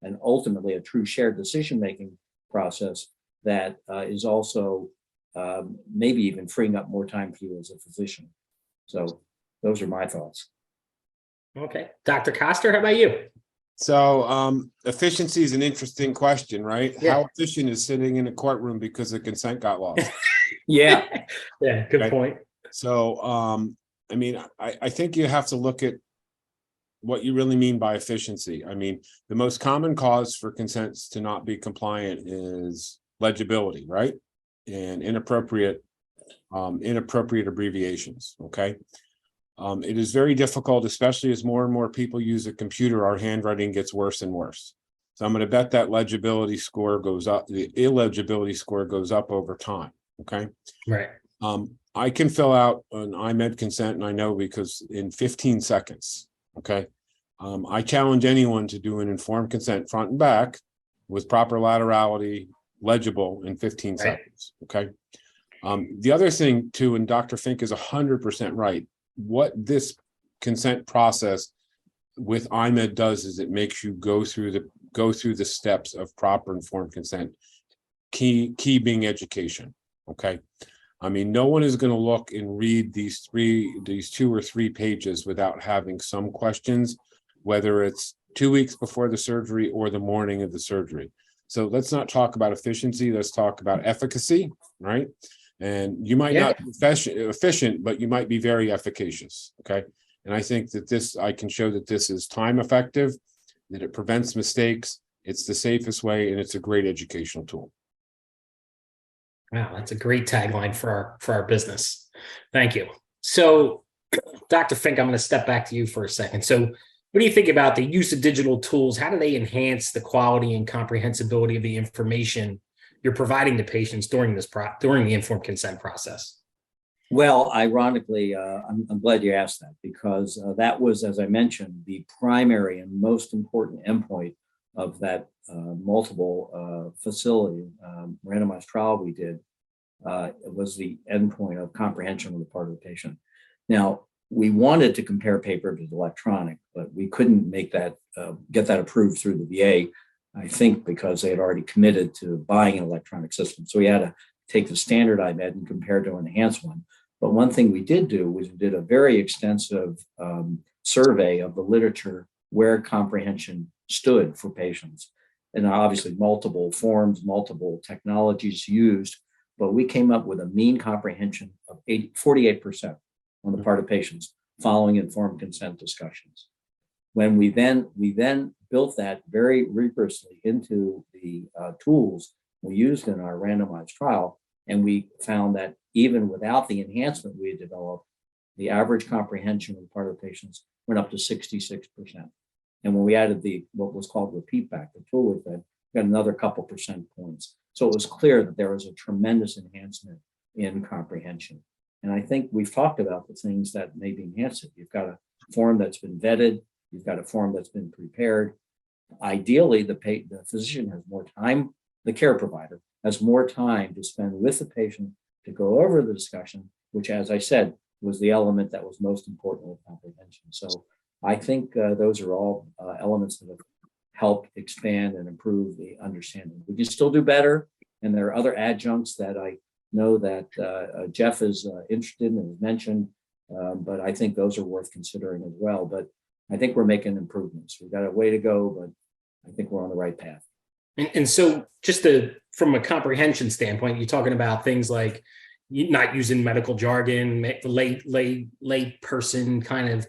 [SPEAKER 3] and ultimately a true shared decision-making process that is also maybe even freeing up more time for you as a physician. So those are my thoughts.
[SPEAKER 2] Okay. Dr. Coster, how about you?
[SPEAKER 4] So efficiency is an interesting question, right?
[SPEAKER 2] Yeah.
[SPEAKER 4] How efficient is sitting in a courtroom because the consent got lost?
[SPEAKER 3] Yeah.
[SPEAKER 2] Yeah, good
[SPEAKER 4] Okay.
[SPEAKER 2] point.
[SPEAKER 4] So I mean, I think you have to look at what you really mean by efficiency. I mean, the most common cause for consents to not be compliant is legibility, right? And inappropriate abbreviations. Okay. It is very difficult, especially as more and more people use a computer, our handwriting gets worse and worse. So I'm going to bet that legibility score goes up, the illegibility score goes up over time. Okay.
[SPEAKER 2] Right.
[SPEAKER 4] I can fill out an IMED consent, and I know because in 15 seconds. Okay. I challenge anyone to do an informed consent front and back with proper laterality, legible in 15
[SPEAKER 2] Right.
[SPEAKER 4] seconds. Okay. The other thing too, and Dr. Fink is 100% right. What this consent process with IMED does is it makes you go through the steps of proper informed consent. Key being education. Okay. I mean, no one is going to look and read these 2 or 3 pages without having some questions, whether it's 2 weeks before the surgery or the morning of the surgery. So let's not talk about efficiency. Let's talk about efficacy, right? And you might not be efficient, but you might be very efficacious. Okay. And I think that I can show that this is time effective, that it prevents mistakes. It's the safest way, and it's a great educational tool.
[SPEAKER 2] Wow, that's a great tagline for our business. Thank you. So, Dr. Fink, I'm going to step back to you for a second. So, what do you think about the use of digital tools? How do they enhance the quality and comprehensibility of the information you're providing to patients during the informed consent process?
[SPEAKER 3] Well, ironically, I'm glad you asked that, because that was, as I mentioned, the primary and most important endpoint of that multiple facility randomized trial we did. It was the endpoint of comprehension on the part of the patient. Now, we wanted to compare paper to electronic, but we couldn't make that get that approved through the VA, I think because they had already committed to buying an electronic system. So we had to take the standard IMED and compare to an enhanced one. But one thing we did do was we did a very extensive survey of the literature where comprehension stood for patients. And obviously multiple forms, multiple technologies used, but we came up with a mean comprehension of 48% on the part of patients following informed consent discussions. When we then built that very rigorously into the tools we used in our randomized trial, and we found that even without the enhancement we had developed, the average comprehension on the part of patients went up to 66%. And when we added what was called repeat back, the tool with that, we got another couple percent points. So it was clear that there was a tremendous enhancement in comprehension. And I think we've talked about the things that maybe enhance it. You've got a form that's been vetted. You've got a form that's been prepared. Ideally, the physician has more time, the care provider has more time to spend with the patient to go over the discussion, which, as I said, was the element that was most important with comprehension. So I think those are all elements that have helped expand and improve the understanding. We can still do better, and there are other adjuncts that I know that Jeff is interested in and has mentioned, but I think those are worth considering as well. But I think we're making improvements. We've got a way to go, but I think we're on the right path.
[SPEAKER 2] And so just from a comprehension standpoint, you're talking about things like not using medical jargon, lay person kind of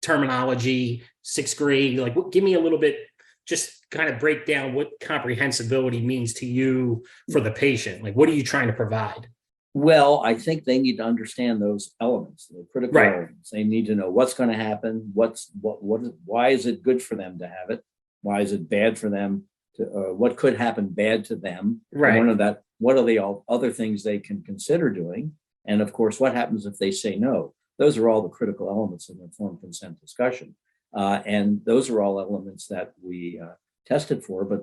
[SPEAKER 2] terminology, 6th grade, like give me a little bit, just kind of break down what comprehensibility means to you for the patient. Like, what are you trying to provide?
[SPEAKER 3] Well, I think they need to understand those elements, the critical elements. They need to know what's going to happen, why is it good for them to have it? Why is it bad for them to, what could happen bad to them?
[SPEAKER 2] Right.
[SPEAKER 3] What are the other things they can consider doing? And of course, what happens if they say no? Those are all the critical elements of informed consent discussion. And those are all elements that we tested for, but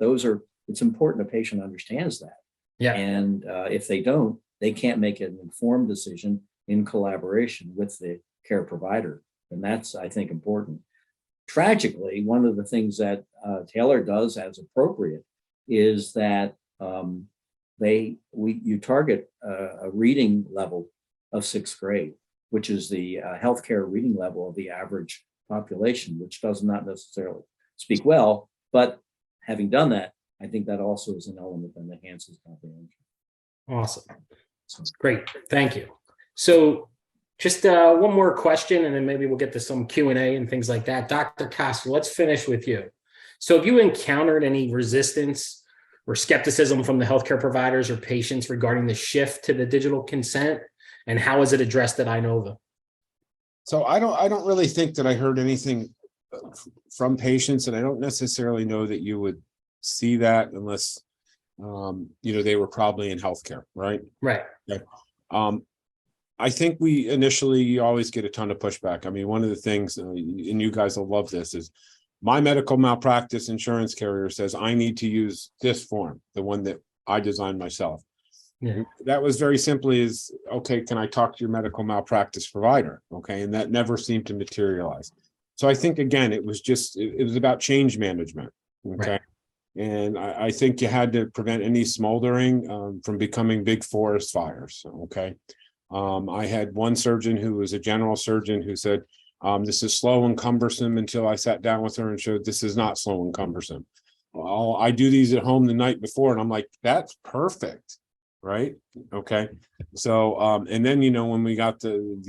[SPEAKER 3] it's important a patient understands that.
[SPEAKER 2] Yeah.
[SPEAKER 3] And if they don't, they can't make an informed decision in collaboration with the care provider. And that's, I think, important. Tragically, one of the things that Taylor does as appropriate is that you target a reading level of 6th grade, which is the healthcare reading level of the average population, which does not necessarily speak well. But having done that, I think that also is an element that enhances comprehension.
[SPEAKER 2] Awesome. Great. Thank you. So just one more question, and then maybe we'll get to some Q&A and things like that. Dr. Costa, let's finish with you. So have you encountered any resistance or skepticism from the healthcare providers or patients regarding the shift to the digital consent, and how is it addressed at Inova?
[SPEAKER 4] So I don't really think that I heard anything from patients, and I don't necessarily know that you would see that unless they were probably in healthcare, right?
[SPEAKER 2] Right.
[SPEAKER 4] Okay. I think we initially always get a ton of pushback. I mean, one of the things, and you guys will love this, is my medical malpractice insurance carrier says I need to use this form, the one that I designed myself.
[SPEAKER 2] Yeah.
[SPEAKER 4] That was very simply is, okay, can I talk to your medical malpractice provider? Okay. And that never seemed to materialize. So I think, again, it was about change management. Okay. Right. And I think you had to prevent any smoldering from becoming big forest fires. Okay. I had one surgeon who was a general surgeon who said, this is slow and cumbersome, until I sat down with her and showed this is not slow and cumbersome. Well, I do these at home the night before, and I'm like, that's perfect. Right. Okay. So, and then, when we got the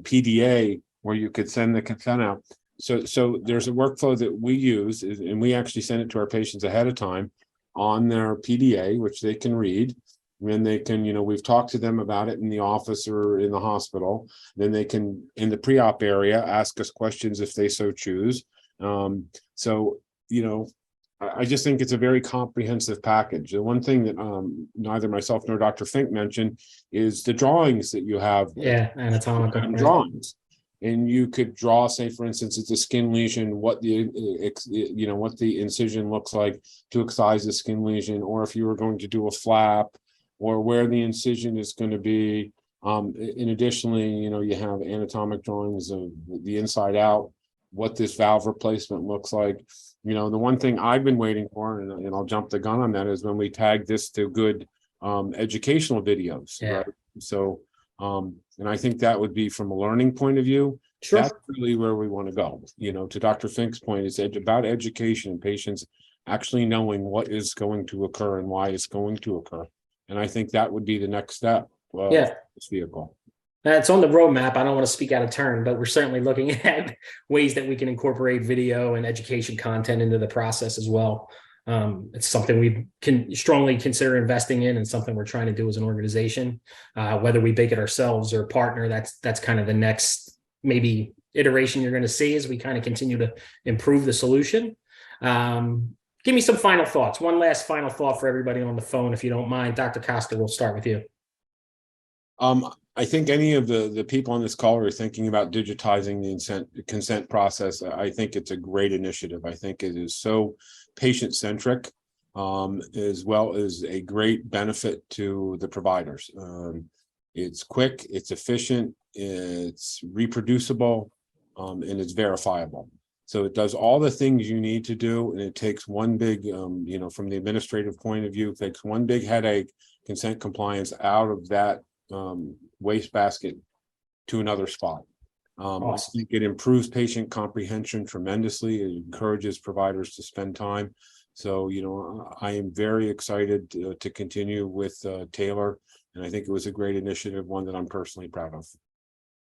[SPEAKER 4] PDA where you could send the consent out. So there's a workflow that we use, and we actually send it to our patients ahead of time on their PDA, which they can read. And they can, we've talked to them about it in the office or in the hospital. Then they can, in the pre-op area, ask us questions if they so choose. I just think it's a very comprehensive package. The one thing that neither myself nor Dr. Fink mentioned is the drawings that you have.
[SPEAKER 2] Yeah, anatomical
[SPEAKER 4] drawings. And you could draw, say, for instance, it's a skin lesion, what the incision looks like to excise the skin lesion, or if you were going to do a flap, or where the incision is going to be. And additionally, you have anatomic drawings of the inside out, what this valve replacement looks like. The one thing I've been waiting for, and I'll jump the gun on that, is when we tag this to good educational videos.
[SPEAKER 2] Yeah.
[SPEAKER 4] Right? So, and I think that would be from a learning point of view.
[SPEAKER 2] Sure.
[SPEAKER 4] That's really where we want to go. To Dr. Fink's point, it's about education and patients actually knowing what is going to occur and why it's going to occur. And I think that would be the next step. This vehicle.
[SPEAKER 2] It's on the roadmap. I don't want to speak out of turn, but we're certainly looking at ways that we can incorporate video and education content into the process as well. It's something we can strongly consider investing in, and something we're trying to do as an organization. Whether we bake it ourselves or partner, that's kind of the next maybe iteration you're going to see as we kind of continue to improve the solution. Give me some final thoughts. One last final thought for everybody on the phone, if you don't mind. Dr. Costa, we'll start with you.
[SPEAKER 4] I think any of the people on this call are thinking about digitizing the consent process. I think it's a great initiative. I think it is so patient-centric, as well as a great benefit to the providers. It's quick, it's efficient, it's reproducible, and it's verifiable. So it does all the things you need to do, and it takes one big, from the administrative point of view, it takes one big headache, consent compliance, out of that wastebasket to another spot.
[SPEAKER 2] Awesome.
[SPEAKER 4] I think it improves patient comprehension tremendously. It encourages providers to spend time. So, I am very excited to continue with Taylor, and I think it was a great initiative, one that I'm personally proud of.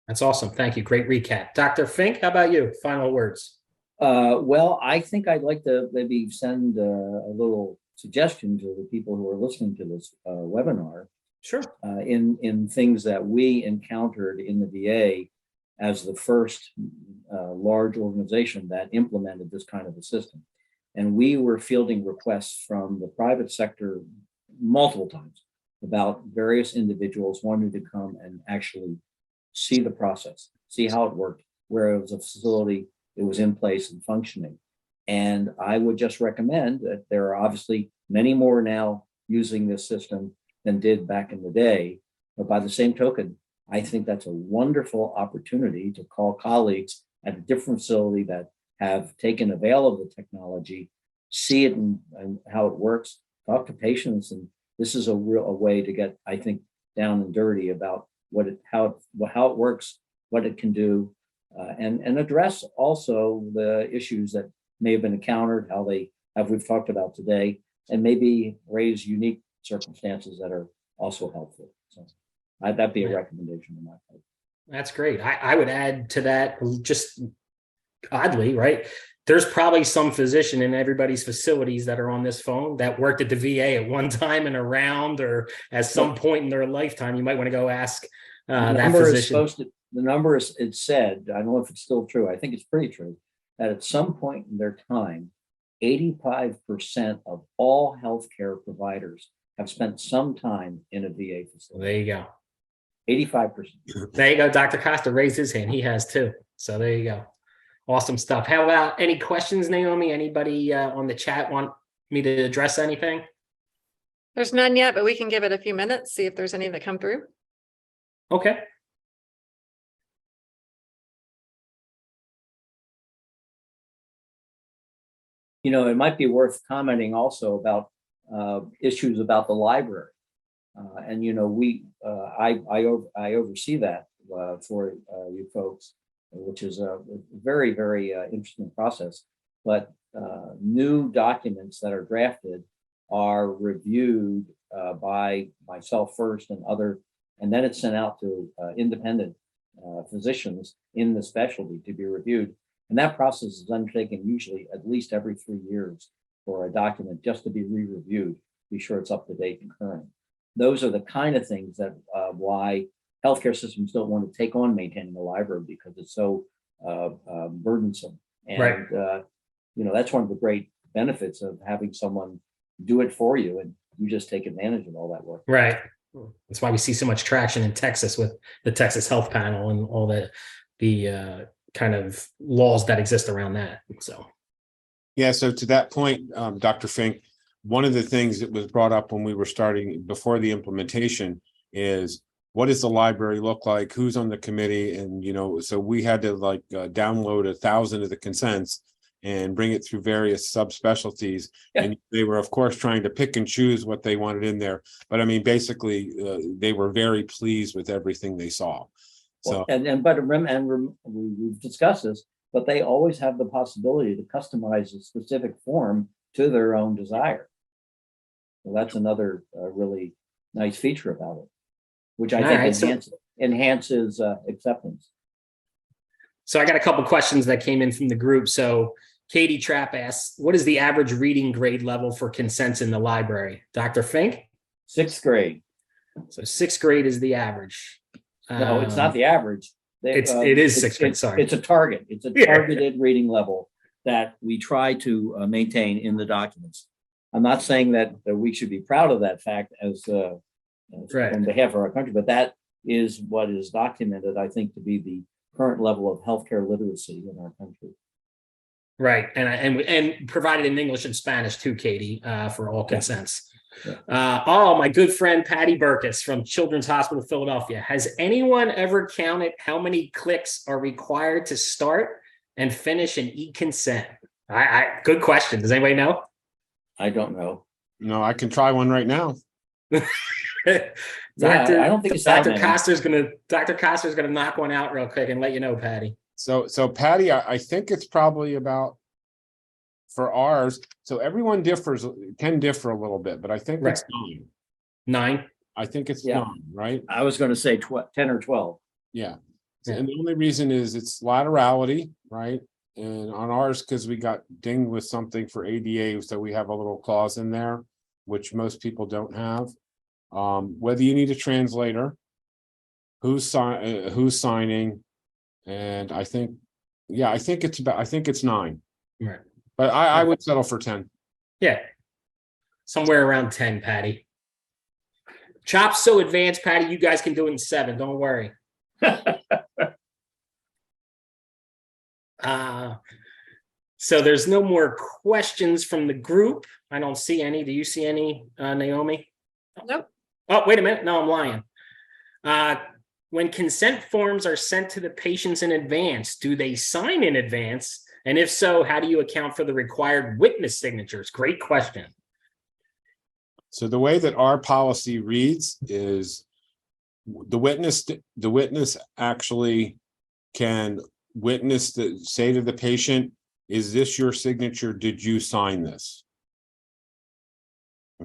[SPEAKER 2] That's awesome. Thank you. Great recap. Dr. Fink, how about you? Final words.
[SPEAKER 3] Well, I think I'd like to maybe send a little suggestion to the people who are listening to this webinar.
[SPEAKER 2] Sure.
[SPEAKER 3] In things that we encountered in the VA as the first large organization that implemented this kind of a system. And we were fielding requests from the private sector multiple times about various individuals wanting to come and actually see the process, see how it worked, where it was a facility, it was in place and functioning. And I would just recommend that there are obviously many more now using this system than did back in the day. But by the same token, I think that's a wonderful opportunity to call colleagues at a different facility that have taken avail of the technology, see it and how it works, talk to patients and this is a way to get, I think, down and dirty about how it works, what it can do, and address also the issues that may have been encountered, we've talked about today, and maybe raise unique circumstances that are also helpful. So that'd be a recommendation on my part.
[SPEAKER 2] That's great. I would add to that, just oddly, right? There's probably some physician in everybody's facilities that are on this phone that worked at the VA at one time and around, or at some point in their lifetime. You might want to go ask that physician.
[SPEAKER 3] The number is, it's said, I don't know if it's still true, I think it's pretty true, that at some point in their time, 85% of all healthcare providers have spent some time in a VA facility.
[SPEAKER 2] There you go.
[SPEAKER 3] 85%.
[SPEAKER 2] There you go. Dr. Costa raised his hand. He has too. So there you go. Awesome stuff. How about any questions, Naomi? Anybody on the chat want me to address anything?
[SPEAKER 1] There's none yet, but we can give it a few minutes, see if there's any that come through.
[SPEAKER 2] Okay.
[SPEAKER 3] You know, it might be worth commenting also about issues about the library. And, you know, I oversee that for you folks, which is a very, very interesting process. But new documents that are drafted are reviewed by myself first and then it's sent out to independent physicians in the specialty to be reviewed. And that process is undertaken usually at least every 3 years for a document just to be re-reviewed, be sure it's up to date and current. Those are the kind of things that why healthcare systems don't want to take on maintaining a library, because it's so burdensome. And,
[SPEAKER 2] right.
[SPEAKER 3] You know, that's one of the great benefits of having someone do it for you, and you just take advantage of all that work.
[SPEAKER 2] Right. That's why we see so much traction in Texas with the Texas Health Panel and all the kind of laws that exist around that. So,
[SPEAKER 4] yeah. So to that point, Dr. Fink, one of the things that was brought up when we were starting before the implementation is, what does the library look like? Who's on the committee? And, you know, so we had to download 1,000 of the consents and bring it through various subspecialties. Yeah. And they were, of course, trying to pick and choose what they wanted in there. But I mean, basically, they were very pleased with everything they saw. So, we've discussed this, but they always have the possibility to customize a specific form to their own desire. So that's another really nice feature about it, which I think enhances acceptance.
[SPEAKER 2] So I got a couple questions that came in from the group. So Katie Trapp asks, what is the average reading grade level for consents in the library? Dr. Fink?
[SPEAKER 3] 6th grade.
[SPEAKER 2] So 6th grade is the average.
[SPEAKER 3] No, it's not the average.
[SPEAKER 2] It is 6th grade, sorry.
[SPEAKER 3] It's a target. It's a targeted reading level that we try to maintain in the documents. I'm not saying that we should be proud of that fact as
[SPEAKER 2] right.
[SPEAKER 3] on behalf of our country, but that is what is documented, I think, to be the current level of healthcare literacy in our country.
[SPEAKER 2] Right, and provided in English and Spanish too, Katie, for all consents. Yeah. My good friend Patty Burkus from Children's Hospital of Philadelphia. Has anyone ever counted how many clicks are required to start and finish an e-consent? Good question. Does anybody know?
[SPEAKER 3] I don't know.
[SPEAKER 4] No, I can try one right now.
[SPEAKER 3] I don't think it's
[SPEAKER 2] Dr. Costa's gonna knock one out real quick and let you know, Patty.
[SPEAKER 4] So Patty, I think it's probably about, for ours, so everyone can differ a little bit, but I think it's 9.
[SPEAKER 2] 9?
[SPEAKER 4] I think it's 9, right?
[SPEAKER 3] I was going to say 10 or 12.
[SPEAKER 4] Yeah. And the only reason is it's laterality, right? And on ours, because we got dinged with something for ADA, so we have a little clause in there, which most people don't have. Whether you need a translator, who's signing, and I think it's 9.
[SPEAKER 2] Right.
[SPEAKER 4] But I would settle for 10.
[SPEAKER 2] Yeah. Somewhere around 10, Patty. Chop's so advanced, Patty, you guys can do it in 7. Don't worry. So there's no more questions from the group. I don't see any. Do you see any, Naomi?
[SPEAKER 1] Nope.
[SPEAKER 2] Oh, wait a minute. No, I'm lying. When consent forms are sent to the patients in advance, do they sign in advance? And if so, how do you account for the required witness signatures? Great question.
[SPEAKER 4] So the way that our policy reads is the witness actually can say to the patient, is this your signature? Did you sign this?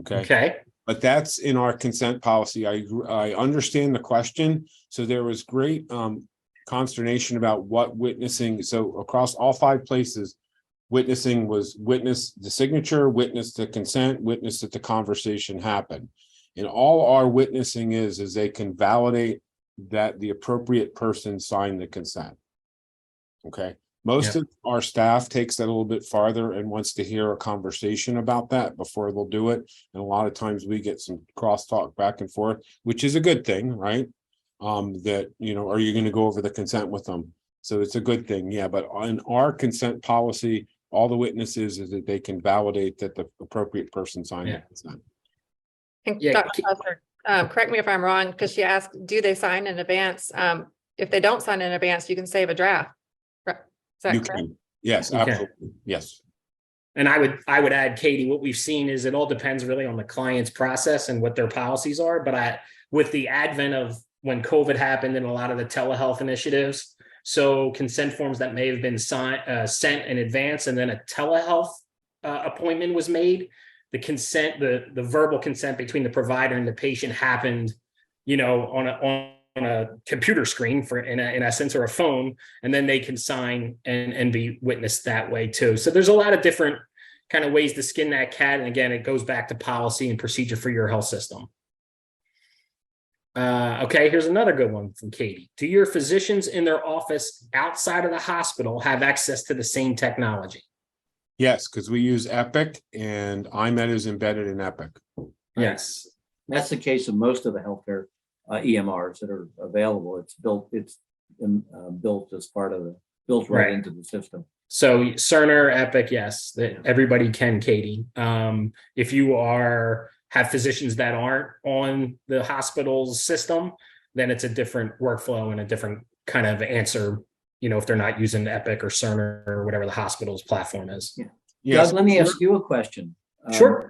[SPEAKER 4] Okay. But that's in our consent policy. I understand the question. So there was great consternation about what witnessing. So across all 5 places, witnessing was witness the signature, witness the consent, witness that the conversation happened. And all our witnessing is they can validate that the appropriate person signed the consent. Okay. Most of our staff takes that a little bit farther and wants to hear a conversation about that before they'll do it. And a lot of times we get some crosstalk back and forth, which is a good thing, right? That, you know, are you going to go over the consent with them? So it's a good thing. Yeah. But in our consent policy, all the witnesses is that they can validate that the appropriate person signed the consent.
[SPEAKER 1] And Dr. Foster, correct me if I'm wrong, because she asked, do they sign in advance? If they don't sign in advance, you can save a draft. Is that correct?
[SPEAKER 4] Yes, absolutely. Yes.
[SPEAKER 2] And I would add, Katie, what we've seen is it all depends really on the client's process and what their policies are. But with the advent of when COVID happened and a lot of the telehealth initiatives, so consent forms that may have been sent in advance and then a telehealth appointment was made, the consent, the verbal consent between the provider and the patient happened, you know, on a computer screen in essence, or a phone, and then they can sign and be witnessed that way too. So there's a lot of different kind of ways to skin that cat. And again, it goes back to policy and procedure for your health system. Okay, here's another good one from Katie. Do your physicians in their office outside of the hospital have access to the same technology?
[SPEAKER 4] Yes, because we use Epic and IMED is embedded in Epic.
[SPEAKER 2] Yes.
[SPEAKER 3] That's the case of most of the healthcare EMRs that are available. It's built as part of built right into the system.
[SPEAKER 2] So Cerner, Epic, yes, that everybody can, Katie. If you have physicians that aren't on the hospital's system, then it's a different workflow and a different kind of answer, you know, if they're not using Epic or Cerner or whatever the hospital's platform is.
[SPEAKER 3] Yeah. Yes. Doug, let me ask you a question.
[SPEAKER 2] Sure.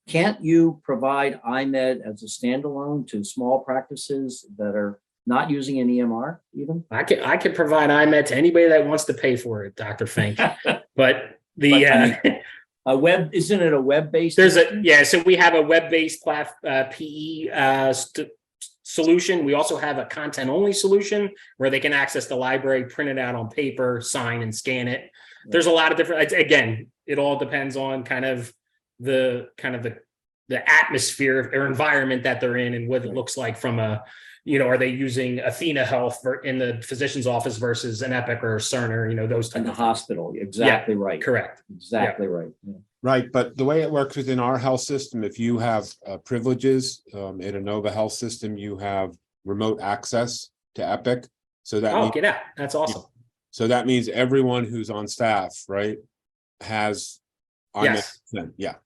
[SPEAKER 3] Can't you provide IMED as a standalone to small practices that are not using an EMR even?
[SPEAKER 2] I can provide IMED to anybody that wants to pay for it, Dr. Fink. But
[SPEAKER 3] isn't it a web-based?
[SPEAKER 2] So we have a web-based PE solution. We also have a content-only solution where they can access the library, print it out on paper, sign and scan it. There's a lot of different. Again, it all depends on the atmosphere or environment that they're in and what it looks like from a, you know, are they using Athena Health in the physician's office versus an Epic or Cerner, you know, those types
[SPEAKER 3] in the hospital. Exactly right.
[SPEAKER 2] Correct.
[SPEAKER 3] Exactly right. Yeah.
[SPEAKER 4] Right. But the way it works within our health system, if you have privileges at Inova Health System, you have remote access to Epic. So that
[SPEAKER 2] that's awesome.
[SPEAKER 4] So that means everyone who's on staff, right, has
[SPEAKER 2] yes.
[SPEAKER 4] Yeah.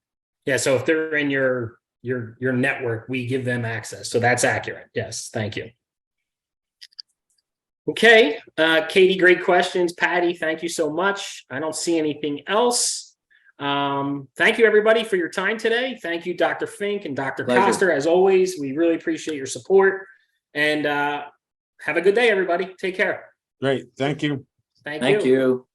[SPEAKER 2] So if they're in your network, we give them access. So that's accurate. Yes. Thank you. Okay. Katie, great questions. Patty, thank you so much. I don't see anything else. Thank you everybody for your time today. Thank you, Dr. Fink and Dr. Coster. As always, we really appreciate your support and have a good day, everybody. Take care.
[SPEAKER 4] Great. Thank you.
[SPEAKER 2] Thank you.